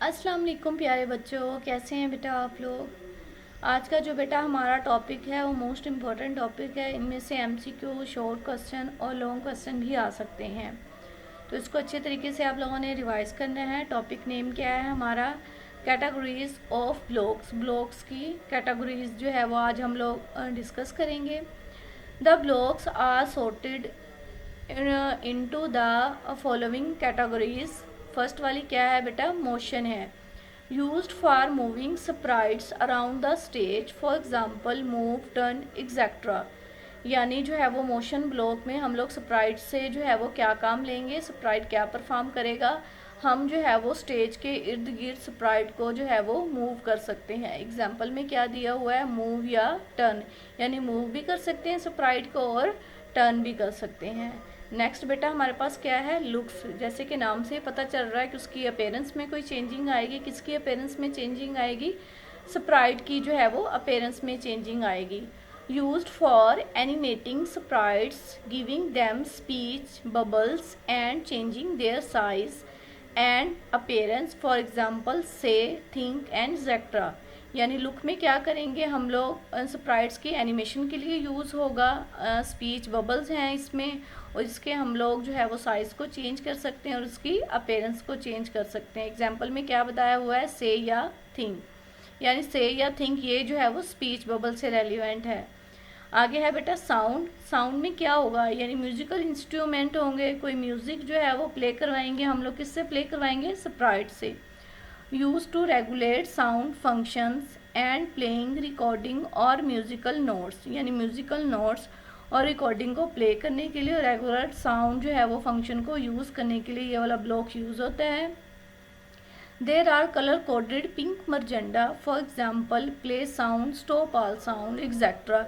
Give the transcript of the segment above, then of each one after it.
अस्सलाम वालेकुम प्यारे बच्चों, कैसे हैं बेटा आप लोग। आज का जो बेटा हमारा टॉपिक है वो मोस्ट इम्पॉर्टेंट टॉपिक है। इनमें से एमसीक्यू, शॉर्ट क्वेश्चन और लॉन्ग क्वेश्चन भी आ सकते हैं, तो इसको अच्छे तरीके से आप लोगों ने रिवाइज करना है। टॉपिक नेम क्या है हमारा? Categories of blocks. ब्लॉक्स की कैटेगरीज जो है वो आज हम लोग डिस्कस करेंगे। The blocks are sorted into the following categories. First वाली क्या है बेटा? मोशन है। Used for moving sprites around the stage, for example move, turn etcetera. यानी जो है वो मोशन ब्लॉक में हम लोग स्प्राइट से जो है वो क्या काम लेंगे, स्प्राइट क्या परफॉर्म करेगा, हम जो है वो स्टेज के इर्द गिर्द स्प्राइट को जो है वो मूव कर सकते हैं। एग्जाम्पल में क्या दिया हुआ है? मूव या टर्न, यानी मूव भी कर सकते हैं स्प्राइट को और टर्न भी कर सकते हैं। नेक्स्ट बेटा हमारे पास क्या है? लुक्स। जैसे कि नाम से पता चल रहा है कि उसकी अपेयरेंस में कोई चेंजिंग आएगी। किसकी अपेयरेंस में चेंजिंग आएगी? स्प्राइट की जो है वो अपेयरेंस में चेंजिंग आएगी। Used for animating sprites, giving them speech, bubbles and changing their size and appearance, for example से, थिंक एंड एक्सेट्रा। यानी लुक में क्या करेंगे हम लोग? स्प्राइट्स की एनिमेशन के लिए यूज़ होगा। स्पीच, बबल्स हैं इसमें, और इसके हम लोग जो है वो साइज़ को चेंज कर सकते हैं और उसकी अपेयरेंस को चेंज कर सकते हैं। एग्जाम्पल में क्या बताया हुआ है? से या थिंक। यानी से या थिंक ये जो है वो स्पीच बबल से रेलिवेंट है। आगे है बेटा साउंड। साउंड में क्या होगा? यानी म्यूजिकल इंस्ट्रूमेंट होंगे, कोई म्यूजिक जो है वो प्ले करवाएंगे हम लोग। किससे प्ले करवाएंगे? स्प्राइट से। Use to regulate sound functions and playing, recording और म्यूजिकल नोट्स। यानी म्यूजिकल नोट्स और रिकॉर्डिंग को प्ले करने के लिए रेगुलर साउंड जो है वो फंक्शन को यूज़ करने के लिए ये वाला ब्लॉक यूज़ होता है। There are colour coded pink, magenta, for example play sound, stop all sound etcetera.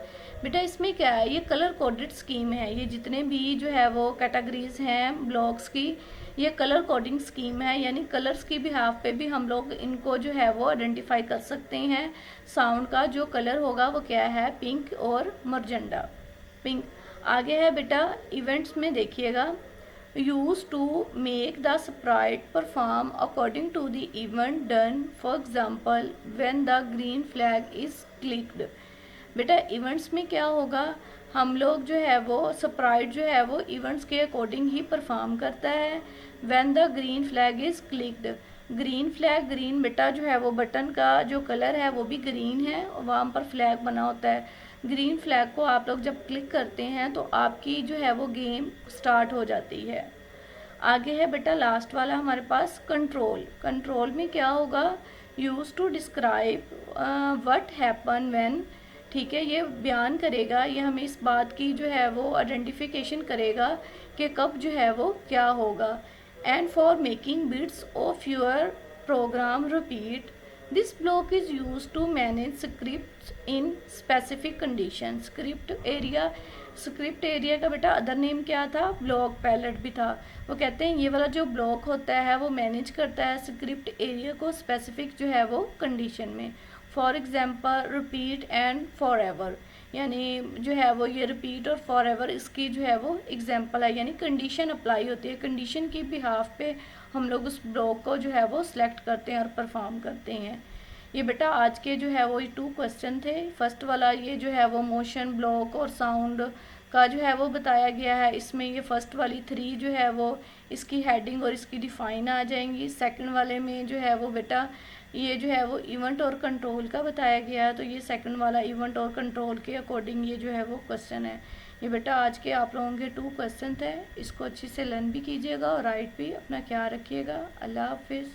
बेटा इसमें क्या है? ये कलर कोडेड स्कीम है। ये जितने भी जो है वो कैटेगरीज हैं ब्लॉक्स की, ये कलर कोडिंग स्कीम है। यानी कलर्स की बिहाफ पे भी हम लोग इनको जो है वो आइडेंटिफाई कर सकते हैं। साउंड का जो कलर होगा वो क्या है? पिंक और मरजेंडा। पिंक। आगे है बेटा इवेंट्स में देखिएगा। Use to make the sprite perform according to the event done, for example when the green flag is clicked. बेटा इवेंट्स में क्या होगा? हम लोग जो है वो स्प्राइट जो है वो इवेंट्स के अकॉर्डिंग ही परफॉर्म करता है। When the green flag is clicked. Green flag, green बेटा जो है वो बटन का जो कलर है वो भी ग्रीन है और वहाँ पर फ्लैग बना होता है। ग्रीन फ्लैग को आप लोग जब क्लिक करते हैं तो आपकी जो है वो गेम स्टार्ट हो जाती है। आगे है बेटा लास्ट वाला हमारे पास कंट्रोल। कंट्रोल में क्या होगा? Use to describe what happen when. ठीक है, ये बयान करेगा, ये हमें इस बात की जो है वो आइडेंटिफिकेशन करेगा कि कब जो है वो क्या होगा। And for making bits of your program repeat, this block is use to manage script in specific condition. Script area का बेटा अदर नेम क्या था? ब्लॉक पैलेट भी था। वो कहते हैं ये वाला जो ब्लॉक होता है वो मैनेज करता है स्क्रिप्ट एरिया को स्पेसिफिक जो है वो कंडीशन में। For example repeat and for ever, यानी जो है वो ये रिपीट और फॉर एवर इसकी जो है वो एग्जाम्पल है। यानी कंडीशन अप्लाई होती है, कंडीशन की बिहाफ पे हम लोग उस ब्लॉक को जो है वो सिलेक्ट करते हैं और परफॉर्म करते हैं। ये बेटा आज के जो है वो 2 क्वेश्चन थे। फर्स्ट वाला ये जो है वो मोशन, ब्लॉक और साउंड का जो है वो बताया गया है। इसमें ये फर्स्ट वाली 3 जो है वो इसकी हेडिंग और इसकी डिफाइन आ जाएंगी। सेकंड वाले में जो है वो बेटा ये जो है वो इवेंट और कंट्रोल का बताया गया है, तो ये सेकंड वाला इवेंट और कंट्रोल के अकॉर्डिंग ये जो है वो क्वेश्चन है। ये बेटा आज के आप लोगों के 2 क्वेश्चन थे। इसको अच्छे से लर्न भी कीजिएगा और राइट भी। अपना ख्याल रखिएगा। अल्लाह हाफिज़।